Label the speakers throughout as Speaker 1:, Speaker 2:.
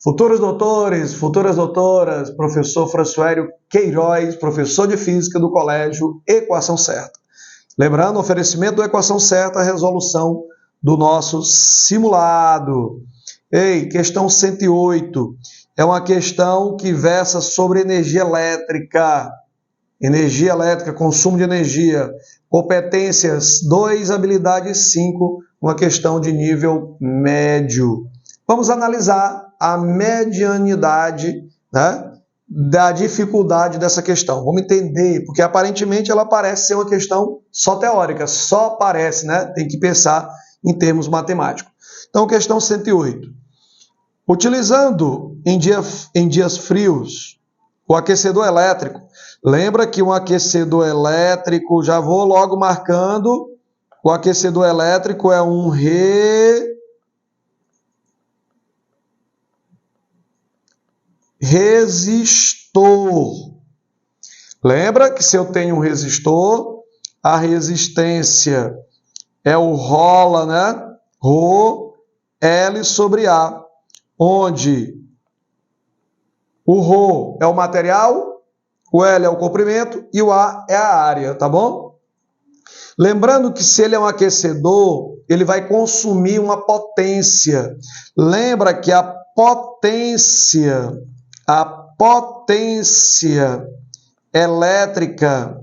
Speaker 1: Futuros doutores, futuras doutoras, professor Françoélio Queiroz, professor de Física do Colégio Equação Certa. Lembrando, o oferecimento do Equação Certa, a resolução do nosso simulado. Ei, questão 108, é uma questão que versa sobre energia elétrica. Energia elétrica, consumo de energia, competências 2, habilidades 5, uma questão de nível médio. Vamos analisar a medianidade, né, da dificuldade dessa questão. Vamos entender, porque aparentemente ela parece ser uma questão só teórica, só parece, né? Tem que pensar em termos matemáticos. Então, questão 108. Utilizando em dias frios o aquecedor elétrico, lembra que um aquecedor elétrico, já vou logo marcando, o aquecedor elétrico é um resistor. Lembra que se eu tenho um resistor, a resistência é o ρ, né? Rho L sobre A, onde o ρ é o material, o L é o comprimento e o A é a área, tá bom? Lembrando que se ele é um aquecedor, ele vai consumir uma potência. Lembra que a potência elétrica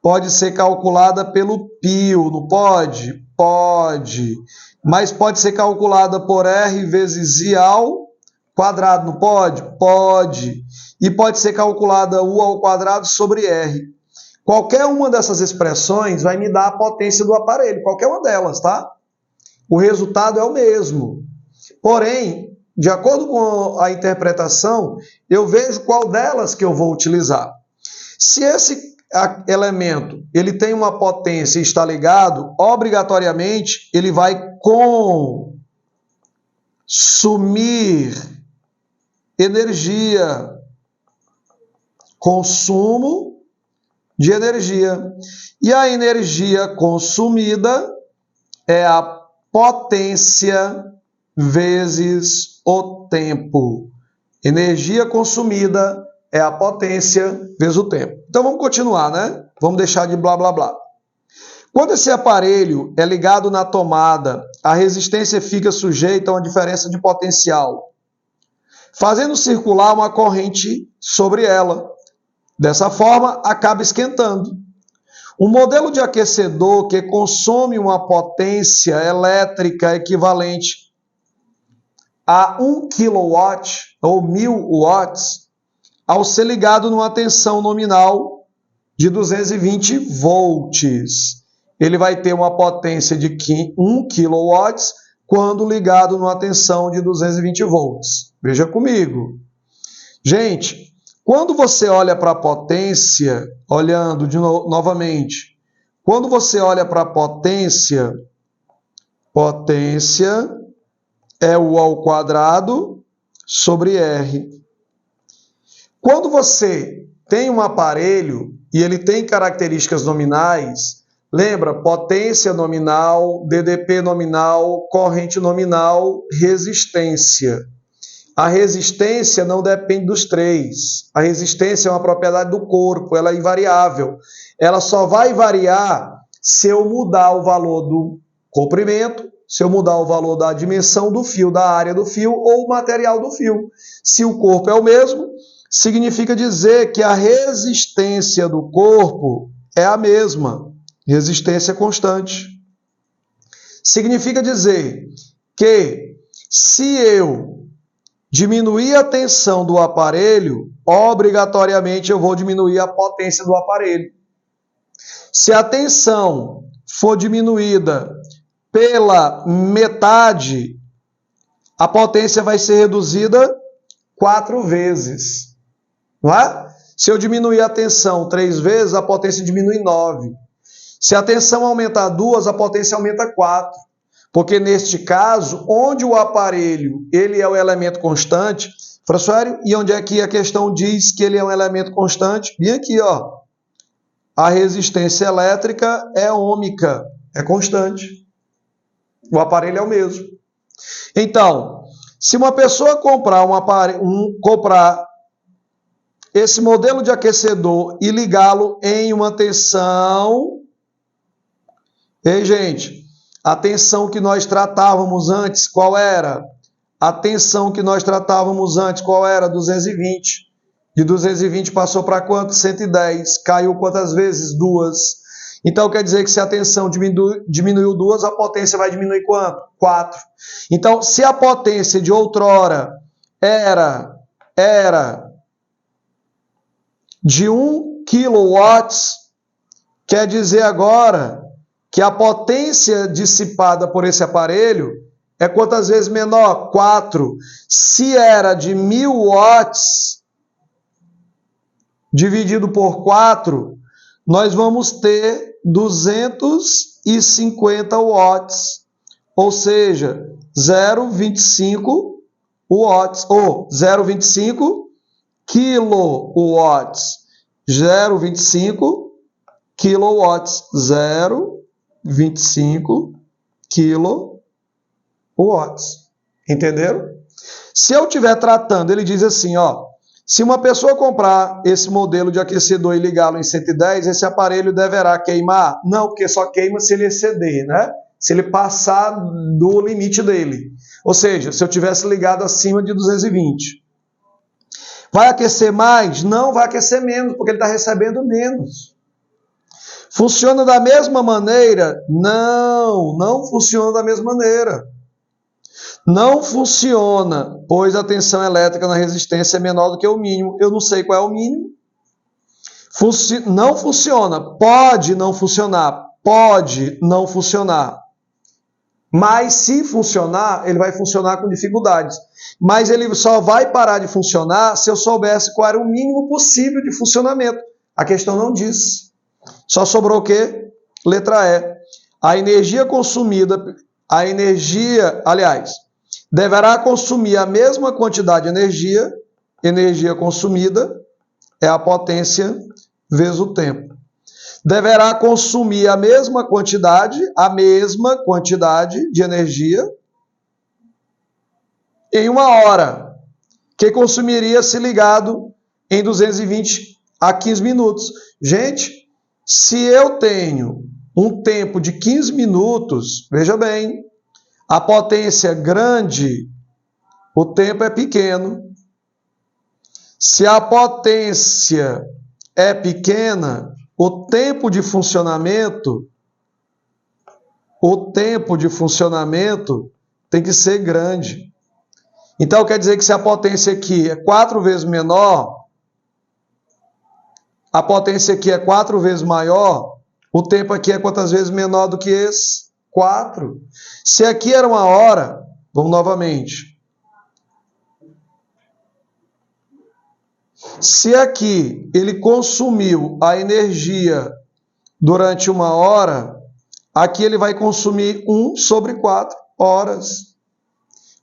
Speaker 1: pode ser calculada pelo π, não pode? Pode. Mas pode ser calculada por R vezes I ao quadrado, não pode? Pode. E pode ser calculada U ao quadrado sobre R. Qualquer uma dessas expressões vai me dar a potência do aparelho, qualquer uma delas, tá? O resultado é o mesmo. Porém, de acordo com a interpretação, eu vejo qual delas que eu vou utilizar. Se esse elemento ele tem uma potência e está ligado, obrigatoriamente ele vai consumir energia. Consumo de energia. E a energia consumida é a potência vezes o tempo. Energia consumida é a potência vezes o tempo. Então vamos continuar, né? Vamos deixar de blá blá blá. Quando esse aparelho é ligado na tomada, a resistência fica sujeita a uma diferença de potencial, fazendo circular uma corrente sobre ela. Dessa forma, acaba esquentando. Um modelo de aquecedor que consome uma potência elétrica equivalente a 1 kW ou 1000 watts, ao ser ligado numa tensão nominal de 220 volts. Ele vai ter uma potência de 1 kW quando ligado numa tensão de 220 volts. Veja comigo. Gente, quando você olha para a potência, olhando novamente, quando você olha para a potência é U ao quadrado sobre R. Quando você tem um aparelho e ele tem características nominais, lembra, potência nominal, DDP nominal, corrente nominal, resistência. A resistência não depende dos três. A resistência é uma propriedade do corpo, ela é invariável. Ela só vai variar se eu mudar o valor do comprimento, se eu mudar o valor da dimensão do fio, da área do fio ou o material do fio. Se o corpo é o mesmo, significa dizer que a resistência do corpo é a mesma, resistência constante. Significa dizer que se eu diminuir a tensão do aparelho, obrigatoriamente eu vou diminuir a potência do aparelho. Se a tensão for diminuída pela metade, a potência vai ser reduzida 4 vezes. Não é? Se eu diminuir a tensão 3 vezes, a potência diminui 9. Se a tensão aumentar 2, a potência aumenta 4. Porque neste caso, onde o aparelho ele é o elemento constante, Françoélio, e onde é que a questão diz que ele é um elemento constante? Bem aqui, ó. A resistência elétrica é ômica, é constante. O aparelho é o mesmo. Então, Se uma pessoa comprar comprar esse modelo de aquecedor e ligá-lo em uma tensão... Ei, gente, a tensão que nós tratávamos antes, qual era? A tensão que nós tratávamos antes, qual era? 220. De 220 passou para quanto? 110. Caiu quantas vezes? 2. Então, quer dizer que se a tensão diminuiu 2, a potência vai diminuir quanto? 4. Então, se a potência de outrora era de 1 kW, quer dizer agora que a potência dissipada por esse aparelho é quantas vezes menor? 4. Se era de 1000 watts, dividido por 4, nós vamos ter 250 watts, ou seja, 0,25 watts, ou 0,25 kilowatts, 0,25 kilowatts, 0,25 kilowatts. Entenderam? Se eu estiver tratando, ele diz assim, ó, se uma pessoa comprar esse modelo de aquecedor e ligá-lo em 110, esse aparelho deverá queimar? Não, porque só queima se ele exceder, né? Se ele passar do limite dele. Ou seja, se eu tivesse ligado acima de 220. Vai aquecer mais? Não, vai aquecer menos, porque ele está recebendo menos. Funciona da mesma maneira? Não, não funciona da mesma maneira. Não funciona, pois a tensão elétrica na resistência é menor do que o mínimo. Eu não sei qual é o mínimo. Não funciona. Pode não funcionar. Pode não funcionar. Mas se funcionar, ele vai funcionar com dificuldades. Mas ele só vai parar de funcionar se eu soubesse qual era o mínimo possível de funcionamento. A questão não diz. Só sobrou o quê? Letra E. A energia consumida, deverá consumir a mesma quantidade de energia consumida é a potência vezes o tempo. Deverá consumir a mesma quantidade de energia em 1 hora, que consumiria se ligado em 220 a 15 minutos. Gente, se eu tenho um tempo de 15 minutos, veja bem, a potência grande, o tempo é pequeno. Se a potência é pequena, o tempo de funcionamento tem que ser grande. Então, quer dizer que se a potência aqui é 4 vezes menor, a potência aqui é 4 vezes maior, o tempo aqui é quantas vezes menor do que esse? 4. Se aqui era 1 hora, vamos novamente. Se aqui ele consumiu a energia durante 1 hora, aqui ele vai consumir 1 sobre 4 horas.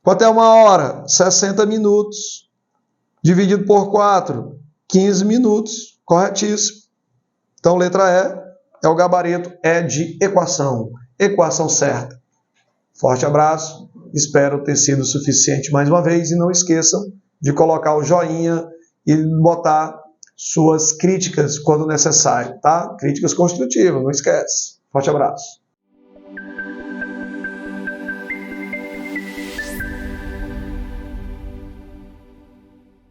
Speaker 1: Quanto é 1 hora? 60 minutos. Dividido por 4, 15 minutos. Corretíssimo. Então, letra E é o gabarito, é de equação. Equação certa. Forte abraço. Espero ter sido suficiente mais uma vez. E não esqueçam de colocar o joinha e botar suas críticas quando necessário, tá? Críticas construtivas, não esquece. Forte abraço.